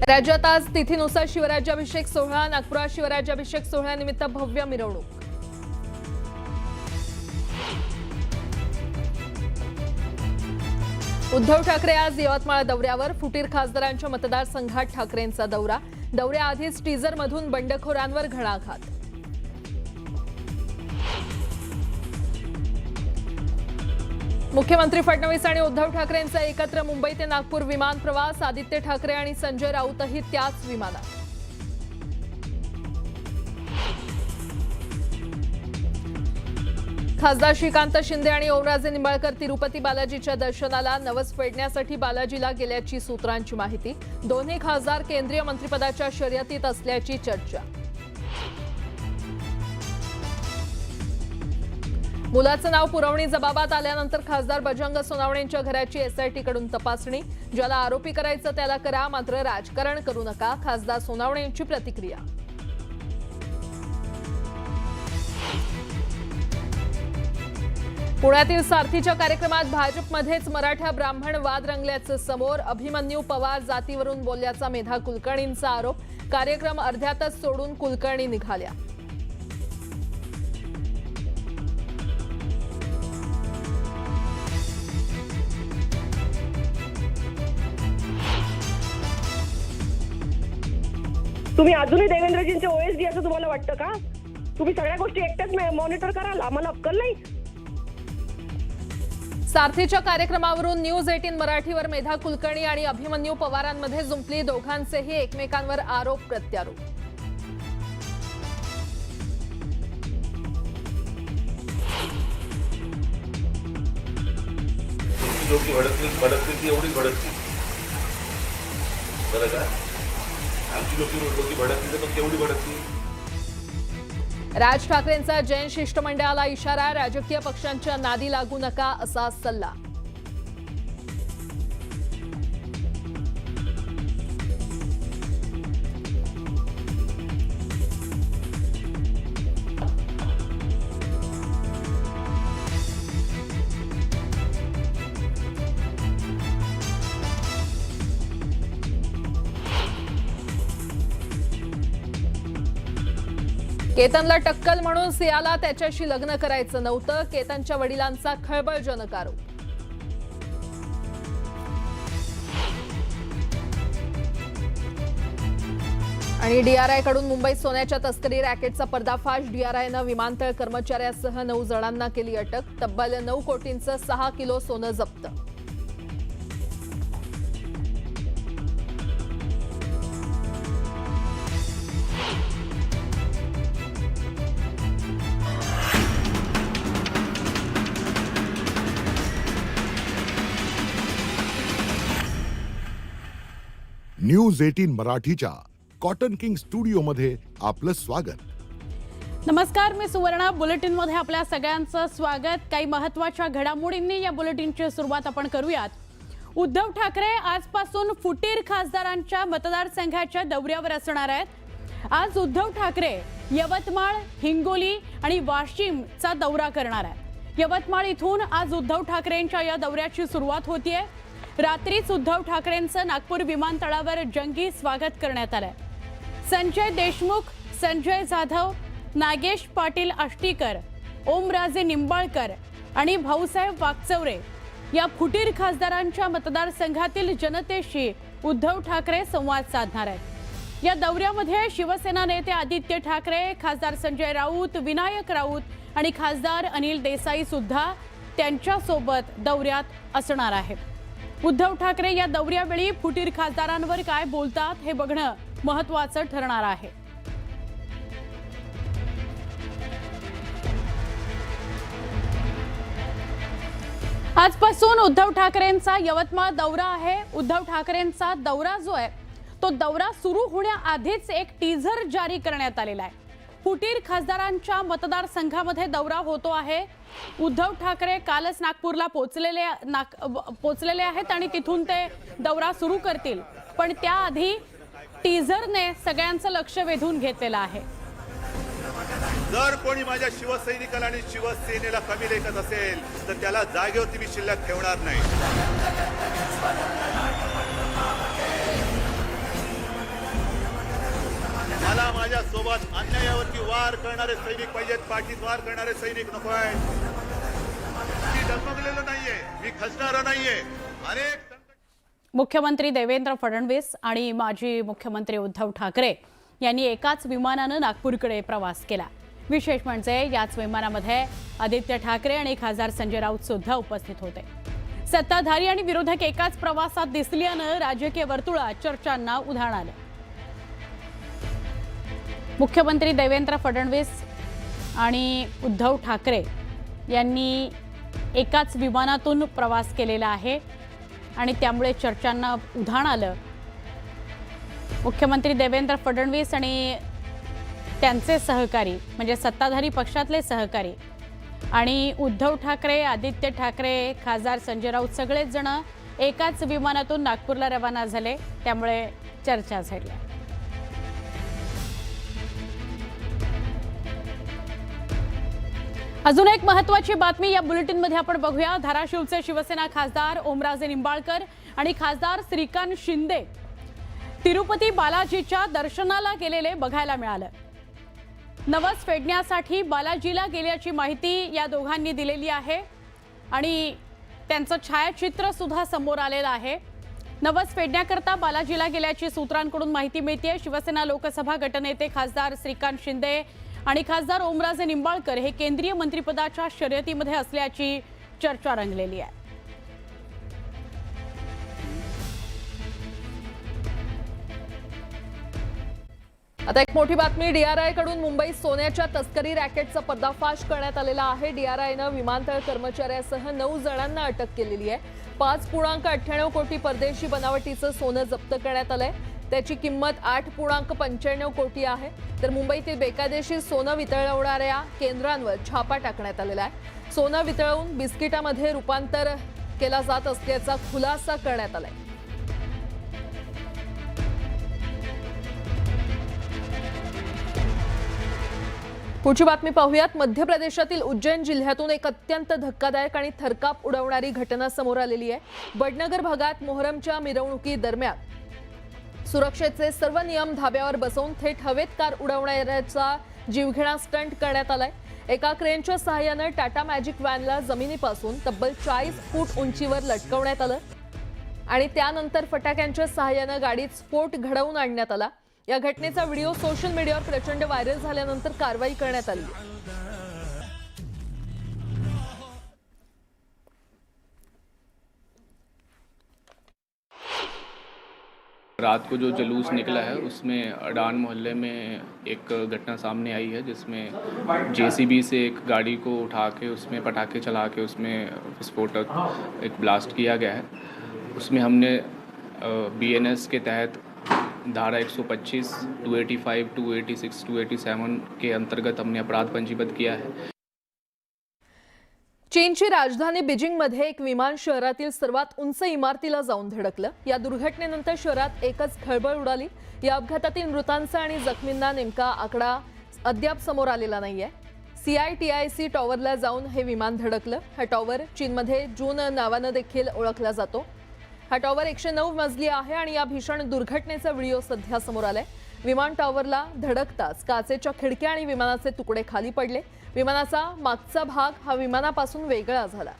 राज्यात आज तिथीनुसार शिवराज्याभिषेक सोहळा। नागपुरात शिवराज्याभिषेक सोहळ्यानिमित्त भव्य मिरवणूक। उद्धव ठाकरे आज यवतमाळ दौऱ्यावर। फुटीर खासदारांच्या मतदारसंघात ठाकरेंचा दौरा। दौऱ्याआधीच टीझरमधून बंडखोरांवर घणाघात। मुख्यमंत्री फडणवीस आणि उद्धव ठाकरेंचा एकत्र मुंबई ते नागपूर विमान प्रवास। आदित्य ठाकरे आणि संजय राऊतही त्याच विमानात। खासदार श्रीकांत शिंदे आणि ओमराजे निंबाळकर तिरुपती बालाजीच्या दर्शनाला। नवस फेडण्यासाठी बालाजीला गेल्याची सूत्रांची माहिती। दोन्ही खासदार केंद्रीय मंत्रिपदाच्या शर्यतीत असल्याची चर्चा। मुलाचं नाव पुरवणी जबाबात आल्यानंतर खासदार बजरंग सोनवणेंच्या घराची एसआयटी कडून तपासणी। ज्याला आरोपी करायचं त्याला करा, मात्र राजकारण करू नका, खासदार सोनवणेंची प्रतिक्रिया। पुण्यातील सारथीच्या कार्यक्रमात भाजपमध्येच मराठा ब्राह्मण वाद रंगल्याचं समोर। अभिमन्यू पवार जातीवरून बोलल्याचा मेधा कुलकर्णींचा आरोप। कार्यक्रम अर्ध्यातच सोडून कुलकर्णी निघाल्या। तुम्ही अजूनही देवेंद्रजींचे ओएसडी असं तुम्हाला वाटतं का? तुम्ही सगळ्या गोष्टी एकटेच मॉनिटर कराल, आम्हाला अक्कल नाही? सारथीच्या कार्यक्रमावरून न्यूज 18 मराठीवर मेधा कुलकर्णी आणि अभिमन्यू पवारांमध्ये जुंपली। दोघांचेही एकमेकांवर आरोप प्रत्यारोप। भडकली एवढी भडकली बरं का? आमची लोकी भडकली तर केवढी भडकली? राज ठाकरेंचा जैन शिष्टमंडळाला इशारा। राजकीय पक्षांच्या नादी लागू नका असा सल्ला। केतनला टक्कल म्हणून सियाला त्याच्याशी लग्न करायचं नव्हतं। केतनच्या वडिलांचा खळबळजनक आरोप। आणि डीआरआय कडून मुंबईत सोन्याच्या तस्करी रॅकेटचा पर्दाफाश। डीआरआयनं विमानतळ कर्मचाऱ्यासह 9 जणांना केली अटक। तब्बल 9 कोटींचं 6 किलो सोनं जप्त। न्यूज 18 मराठीच्या कॉटन किंग स्टुडिओ मध्ये आपलं स्वागत। नमस्कार, मी सुवर्णा। बुलेटिन मध्ये आपल्या सगळ्यांचं स्वागत। काही महत्त्वाच्या घडामोडींनी या बुलेटिनची सुरुवात आपण करूयात। उद्धव ठाकरे आजपासून फुटीर खासदारांच्या मतदारसंघाच्या दौऱ्यावर असणार आहेत। आज उद्धव ठाकरे यवतमाळ, हिंगोली आणि वाशिमचा दौरा करणार आहेत। यवतमाळ इथून आज उद्धव ठाकरेंच्या या दौऱ्याची सुरुवात होतीये। रात्रीच उद्धव ठाकरेंचं नागपूर विमानतळावर जंगी स्वागत करण्यात आलंय। संजय देशमुख, संजय जाधव, नागेश पाटील आष्टीकर, ओमराजे निंबाळकर आणि भाऊसाहेब वाकचौरे या फुटीर खासदारांच्या मतदारसंघातील जनतेशी उद्धव ठाकरे संवाद साधणार आहेत। या दौऱ्यामध्ये शिवसेना नेते आदित्य ठाकरे, खासदार संजय राऊत, विनायक राऊत आणि खासदार अनिल देसाई सुद्धा त्यांच्यासोबत दौऱ्यात असणार आहेत। उद्धव ठाकरे या दौऱ्यावेळी फुटीर खासदारांवर काय बोलतात हे बघणं महत्त्वाचं ठरणार आहे। आजपासून उद्धव ठाकरेंचा यवतमाळ दौरा आहे। उद्धव ठाकरेंचा दौरा जो आहे तो दौरा सुरू होण्याआधीच एक टीझर जारी करण्यात आलेला आहे। फुटीर खासदारांच्या मतदारसंघामध्ये दौरा होतो आहे। उद्धव ठाकरे कालच नागपूरला पोहोचलेले आहेत आणि तिथून ते दौरा सुरू करतील, पण त्याआधी टीझरने सगळ्यांचं लक्ष वेधून घेतलेलं आहे। जर कोणी माझ्या शिवसैनिकाला आणि शिवसेनेला कमी लेखत असेल तर त्याला जागेवरती मी शिल्लक ठेवणार नाही। माझ्या सोबत अन्यायावरती वार करणारे सैनिक पाहिजेत, पाठीत वार करणारे सैनिक नको आहेत. मी डगमगलेलो नाहीये, मी खचणारा नाहीये. अनेक मुख्यमंत्री देवेंद्र फडणवीस आणि माजी मुख्यमंत्री उद्धव ठाकरे यांनी एकाच विमानानं नागपूरकडे प्रवास केला. विशेष म्हणजे याच विमानामध्ये आदित्य ठाकरे आणि खासदार संजय राऊत सुद्धा उपस्थित होते. सत्ताधारी आणि विरोधक एकाच प्रवासात दिसल्यानं राजकीय वर्तुळात चर्चांना उधाण आलं. मुख्यमंत्री देवेंद्र फडणवीस आणि उद्धव ठाकरे यांनी एकाच विमानातून प्रवास केलेला आहे आणि त्यामुळे चर्चांना उधाण आलं. मुख्यमंत्री देवेंद्र फडणवीस आणि त्यांचे सहकारी म्हणजे सत्ताधारी पक्षातले सहकारी आणि उद्धव ठाकरे, आदित्य ठाकरे, खासदार संजय राऊत सगळेच जण एकाच विमानातून नागपूरला रवाना झाले. त्यामुळे चर्चा झडल्या. अजून एक महत्त्वाची बातमी या बुलेटिनमध्ये आपण बघूया. धाराशिवचे शिवसेना खासदार ओमराजे निंबाळकर आणि खासदार श्रीकांत शिंदे तिरुपती बालाजीच्या दर्शनाला गेलेले बघायला मिळालं. नवस फेडण्यासाठी बालाजीला गेल्याची माहिती या दोघांनी दिलेली आहे आणि त्यांचं छायाचित्र सुद्धा समोर आलेलं आहे. नवस फेडण्याकरता बालाजीला गेल्याची सूत्रांकडून माहिती मिळते. शिवसेना लोकसभा गटनेते खासदार श्रीकांत शिंदे आणि खासदार ओमराजे निंबाळकर हे केंद्रीय मंत्रिपदाच्या शर्यतीमध्ये असल्याची चर्चा रंगलेली आहे. आता एक मोठी बातमी. डीआरआय कडून मुंबईत सोन्याच्या तस्करी रॅकेटचा पर्दाफाश करण्यात आलेला आहे. डीआरआयनं विमानतळ कर्मचाऱ्यासह 9 जणांना अटक केलेली आहे. 5.98 कोटी परदेशी बनावटीचं सोनं जप्त करण्यात आलंय. त्याची किंमत 8.95 कोटी आहे. तर मुंबईतील बेकायदेशीर सोनं वितळवणाऱ्या केंद्रांवर छापा टाकण्यात आलेला आहे. सोनं वितळवून बिस्किटामध्ये रूपांतर केला जात असल्याचा खुलासा करण्यात आलाय. पुढची बातमी पाहूयात. मध्य प्रदेशातील उज्जैन जिल्ह्यातून एक अत्यंत धक्कादायक आणि थरकाप उडवणारी घटना समोर आलेली आहे. बडनगर भागात मोहरमच्या मिरवणुकीदरम्यान सुरक्षेचे सर्व नियम धाब्यावर बसवून थेट हवेत कार उडवणाऱ्याचा जीवघेणा स्टंट करण्यात आलाय. एका क्रेनच्या सहाय्यानं टाटा मॅजिक व्हॅनला जमिनीपासून तब्बल 40 फूट उंचीवर लटकवण्यात आलं आणि त्यानंतर फटाक्यांच्या सहाय्यानं गाडीत स्फोट घडवून आणण्यात आला. या घटनेचा व्हिडिओ सोशल मीडियावर प्रचंड व्हायरल झाल्यानंतर कारवाई करण्यात आली. रात को जो जुलूस निकला है उसमें अडान मोहल्ले में एक घटना सामने आई है जिसमें जेसीबी से एक गाड़ी को उठा के उसमें पटाखे चला के उसमें विस्फोटक एक ब्लास्ट किया गया है. उसमें हमने बीएनएस के तहत धारा 125, 285, 286, 287 के अंतर्गत हमने अपराध पंजीबद्ध किया है. चीनची राजधानी बीजिंगमध्ये एक विमान शहरातील सर्वात उंच इमारतीला जाऊन धडकलं. या दुर्घटनेनंतर शहरात एकच खळबळ उडाली. या अपघातातील मृतांचा आणि जखमींना नेमका आकडा अद्याप समोर आलेला नाहीये. CITIC टॉवरला जाऊन हे विमान धडकलं. हा टॉवर चीनमध्ये जून नावानं देखील ओळखला जातो. हा टॉवर 109 मजली आहे आणि या भीषण दुर्घटनेचा व्हिडिओ सध्या समोर आलाय. विमान टॉवरला धडकताच काचेच्या खिडक्या आणि विमानाचे तुकडे खाली पडले. विमानाचा मागचा भाग हा विमानापासून वेगळा झाला.